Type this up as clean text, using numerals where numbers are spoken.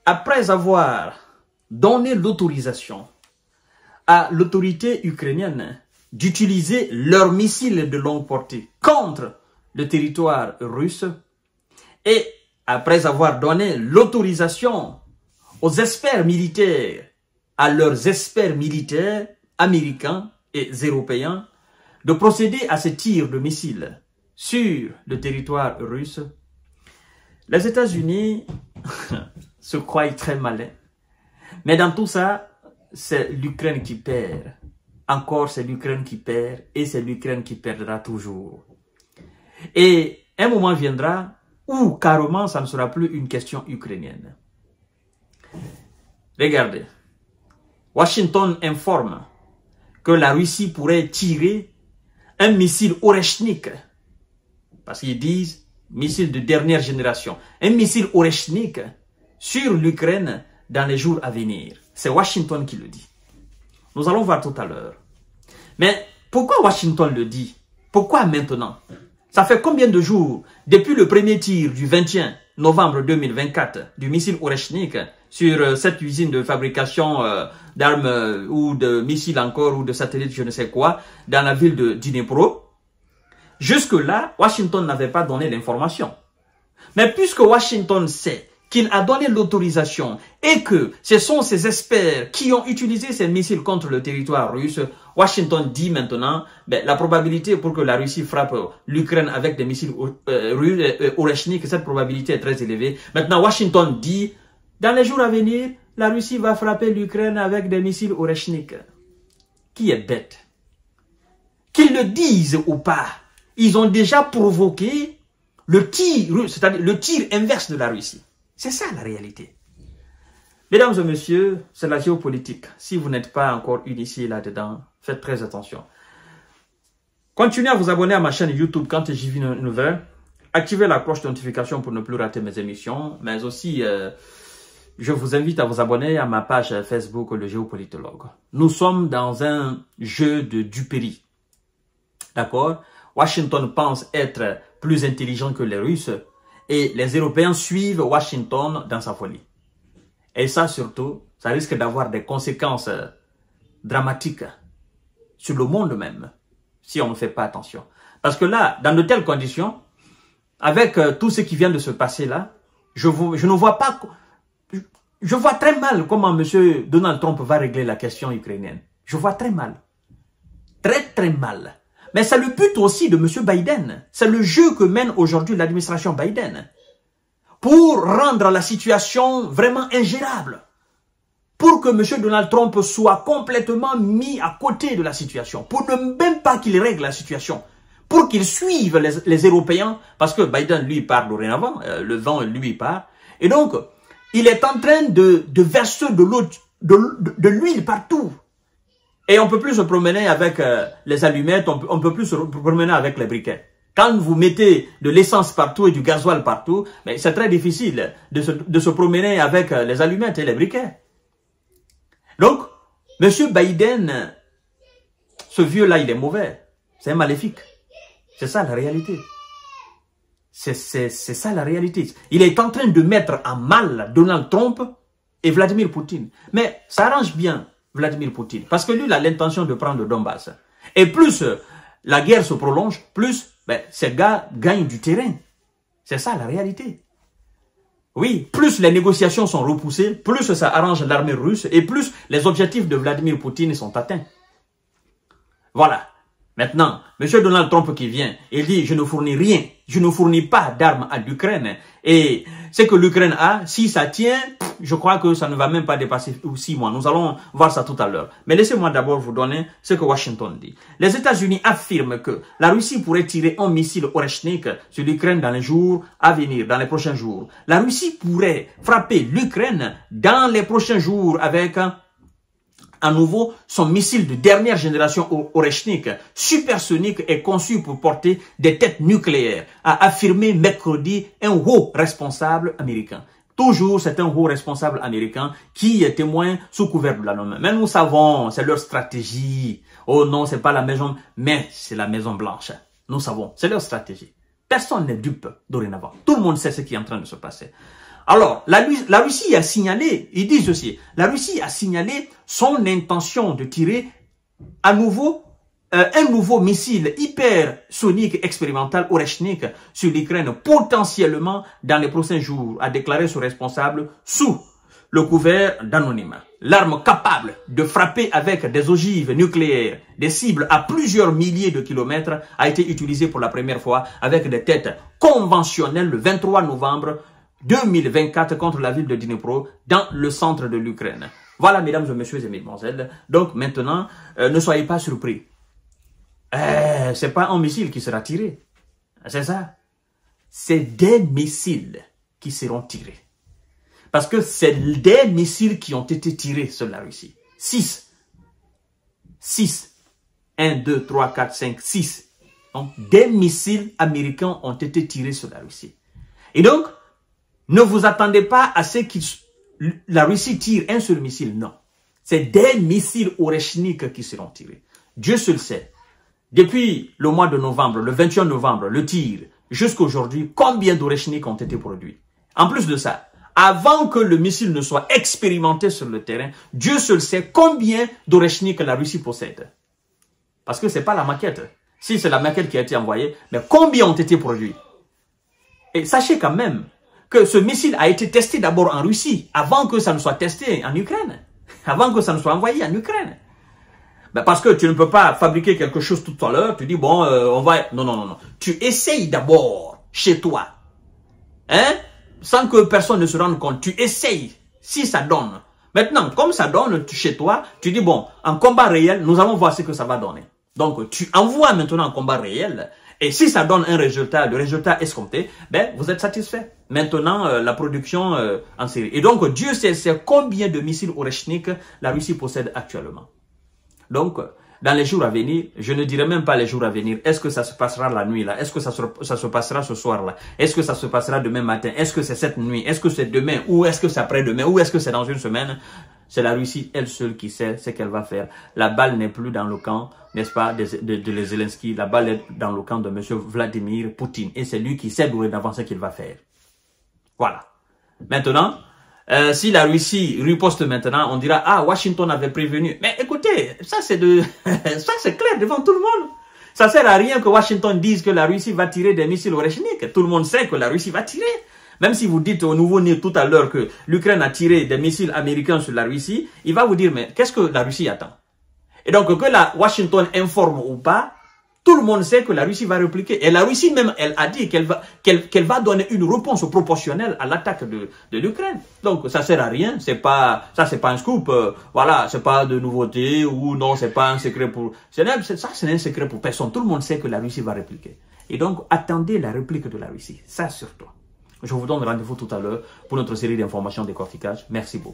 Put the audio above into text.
après avoir donné l'autorisation à l'autorité ukrainienne d'utiliser leurs missiles de longue portée contre le territoire russe et après avoir donné l'autorisation aux experts militaires, à leurs experts militaires américains et européens de procéder à ces tirs de missiles sur le territoire russe, les États-Unis se croient très malins. Mais dans tout ça, c'est l'Ukraine qui perd. Encore, c'est l'Ukraine qui perd et c'est l'Ukraine qui perdra toujours. Et un moment viendra où carrément ça ne sera plus une question ukrainienne. Regardez, Washington informe que la Russie pourrait tirer un missile Oreshnik, parce qu'ils disent missile de dernière génération, un missile Oreshnik sur l'Ukraine dans les jours à venir. C'est Washington qui le dit. Nous allons voir tout à l'heure. Mais pourquoi Washington le dit? Pourquoi maintenant? Ça fait combien de jours depuis le premier tir du 21 novembre 2024 du missile Oreshnik sur cette usine de fabrication d'armes ou de missiles encore ou de satellites, je ne sais quoi, dans la ville de Dnipro? Jusque-là, Washington n'avait pas donné l'information. Mais puisque Washington sait qu'il a donné l'autorisation et que ce sont ces experts qui ont utilisé ces missiles contre le territoire russe, Washington dit maintenant, la probabilité pour que la Russie frappe l'Ukraine avec des missiles Oreshnik, cette probabilité est très élevée. Maintenant, Washington dit, dans les jours à venir, la Russie va frapper l'Ukraine avec des missiles Oreshnik. Qui est bête? Qu'ils le disent ou pas, ils ont déjà provoqué le tir russe, c'est-à-dire le tir inverse de la Russie. C'est ça la réalité. Mesdames et messieurs, c'est la géopolitique. Si vous n'êtes pas encore initié là-dedans, faites très attention. Continuez à vous abonner à ma chaîne YouTube quand j'y vis une nouvelle. Activez la cloche de notification pour ne plus rater mes émissions. Mais aussi, je vous invite à vous abonner à ma page Facebook, le géopolitologue. Nous sommes dans un jeu de duperie. D'accord? Washington pense être plus intelligent que les Russes. Et les Européens suivent Washington dans sa folie. Et ça surtout, ça risque d'avoir des conséquences dramatiques sur le monde même, si on ne fait pas attention. Parce que là, dans de telles conditions, avec tout ce qui vient de se passer là, je ne vois pas, je vois très mal comment M. Donald Trump va régler la question ukrainienne. Je vois très mal. Très très mal. Mais c'est le but aussi de M. Biden. C'est le jeu que mène aujourd'hui l'administration Biden. Pour rendre la situation vraiment ingérable. Pour que M. Donald Trump soit complètement mis à côté de la situation. Pour ne même pas qu'il règle la situation. Pour qu'il suive les Européens. Parce que Biden, lui, part dorénavant. Le vent, lui, part. Et donc, il est en train de verser de l'huile partout. Et on ne peut plus se promener avec les allumettes, on ne peut plus se promener avec les briquets. Quand vous mettez de l'essence partout et du gasoil partout, c'est très difficile de se promener avec les allumettes et les briquets. Donc, M. Biden, ce vieux-là, il est mauvais. C'est maléfique. C'est ça la réalité. C'est ça la réalité. Il est en train de mettre en mal Donald Trump et Vladimir Poutine. Mais ça arrange bien Vladimir Poutine. Parce que lui, il a l'intention de prendre le Donbass. Et plus la guerre se prolonge, plus ces gars gagnent du terrain. C'est ça la réalité. Oui, plus les négociations sont repoussées, plus ça arrange l'armée russe et plus les objectifs de Vladimir Poutine sont atteints. Voilà. Maintenant, M. Donald Trump qui vient, il dit, je ne fournis rien, je ne fournis pas d'armes à l'Ukraine. Et ce que l'Ukraine a, si ça tient, je crois que ça ne va même pas dépasser 6 mois. Nous allons voir ça tout à l'heure. Mais laissez-moi d'abord vous donner ce que Washington dit. Les États-Unis affirment que la Russie pourrait tirer un missile Oreshnik sur l'Ukraine dans les jours à venir, dans les prochains jours. La Russie pourrait frapper l'Ukraine dans les prochains jours avec à nouveau son missile de dernière génération Oreshnik, supersonique et conçu pour porter des têtes nucléaires, a affirmé mercredi un haut responsable américain. Toujours, c'est un haut responsable américain qui est témoin sous couvert de l'anonymat. Mais nous savons, c'est leur stratégie. Oh non, c'est pas la maison, mais c'est la Maison Blanche. Nous savons, c'est leur stratégie. Personne n'est dupe dorénavant. Tout le monde sait ce qui est en train de se passer. Alors, la Russie a signalé, ils disent aussi, la Russie a signalé son intention de tirer à nouveau un nouveau missile hypersonique expérimental Oreshnik sur l'Ukraine, potentiellement dans les prochains jours, a déclaré son responsable sous le couvert d'anonymat. L'arme capable de frapper avec des ogives nucléaires des cibles à plusieurs milliers de kilomètres a été utilisée pour la première fois avec des têtes conventionnelles le 23 novembre 2024 contre la ville de Dnipro dans le centre de l'Ukraine. Voilà, mesdames et messieurs et mesdemoiselles. Donc maintenant, ne soyez pas surpris. C'est pas un missile qui sera tiré. C'est ça. C'est des missiles qui seront tirés. Parce que c'est des missiles qui ont été tirés sur la Russie. 6. 1, 2, 3, 4, 5, 6. Donc, des missiles américains ont été tirés sur la Russie. Et donc, ne vous attendez pas à ce que la Russie tire un seul missile. Non. C'est des missiles Oreshnik qui seront tirés. Dieu seul sait. Depuis le mois de novembre, le 21 novembre, le tir, jusqu'à aujourd'hui, combien d'Oreshnik ont été produits? En plus de ça, avant que le missile ne soit expérimenté sur le terrain, Dieu seul sait combien d'Oreshnik la Russie possède. Parce que ce n'est pas la maquette. Si c'est la maquette qui a été envoyée, mais combien ont été produits? Et sachez quand même que ce missile a été testé d'abord en Russie, avant que ça ne soit testé en Ukraine. Avant que ça ne soit envoyé en Ukraine. Ben parce que tu ne peux pas fabriquer quelque chose tout à l'heure, tu dis, bon, on va... Non, non, non, non. Tu essayes d'abord chez toi. Hein? Sans que personne ne se rende compte. Tu essayes si ça donne. Maintenant, comme ça donne chez toi, tu dis, bon, en combat réel, nous allons voir ce que ça va donner. Donc, tu envoies maintenant en combat réel. Et si ça donne un résultat, le résultat escompté, ben, vous êtes satisfait. Maintenant, la production en série. Et donc, Dieu sait combien de missiles Oreshnik la Russie possède actuellement. Donc, dans les jours à venir, je ne dirai même pas les jours à venir. Est-ce que ça se passera la nuit là? Est-ce que ça se passera ce soir là? Est-ce que ça se passera demain matin? Est-ce que c'est cette nuit? Est-ce que c'est demain? Ou est-ce que c'est après-demain? Ou est-ce que c'est dans une semaine? C'est la Russie, elle seule, qui sait ce qu'elle va faire. La balle n'est plus dans le camp, n'est-ce pas, de Zelensky. La balle est dans le camp de M. Vladimir Poutine. Et c'est lui qui sait dorénavant ce qu'il va faire. Voilà. Maintenant, si la Russie riposte maintenant, on dira, ah, Washington avait prévenu. Mais écoutez, ça c'est clair devant tout le monde. Ça sert à rien que Washington dise que la Russie va tirer des missiles Oreshnik. Tout le monde sait que la Russie va tirer. Même si vous dites au nouveau-né tout à l'heure que l'Ukraine a tiré des missiles américains sur la Russie, il va vous dire, mais qu'est-ce que la Russie attend? Et donc, que la Washington informe ou pas, tout le monde sait que la Russie va répliquer. Et la Russie même, elle a dit qu'elle va donner une réponse proportionnelle à l'attaque de l'Ukraine. Donc, ça sert à rien. Ça, c'est pas un scoop. Voilà, c'est pas de nouveauté ou non, c'est pas un secret pour... c'est un secret pour personne. Tout le monde sait que la Russie va répliquer. Et donc, attendez la réplique de la Russie. Ça, surtout. Je vous donne rendez-vous tout à l'heure pour notre série d'informations décortiquage. Merci beaucoup.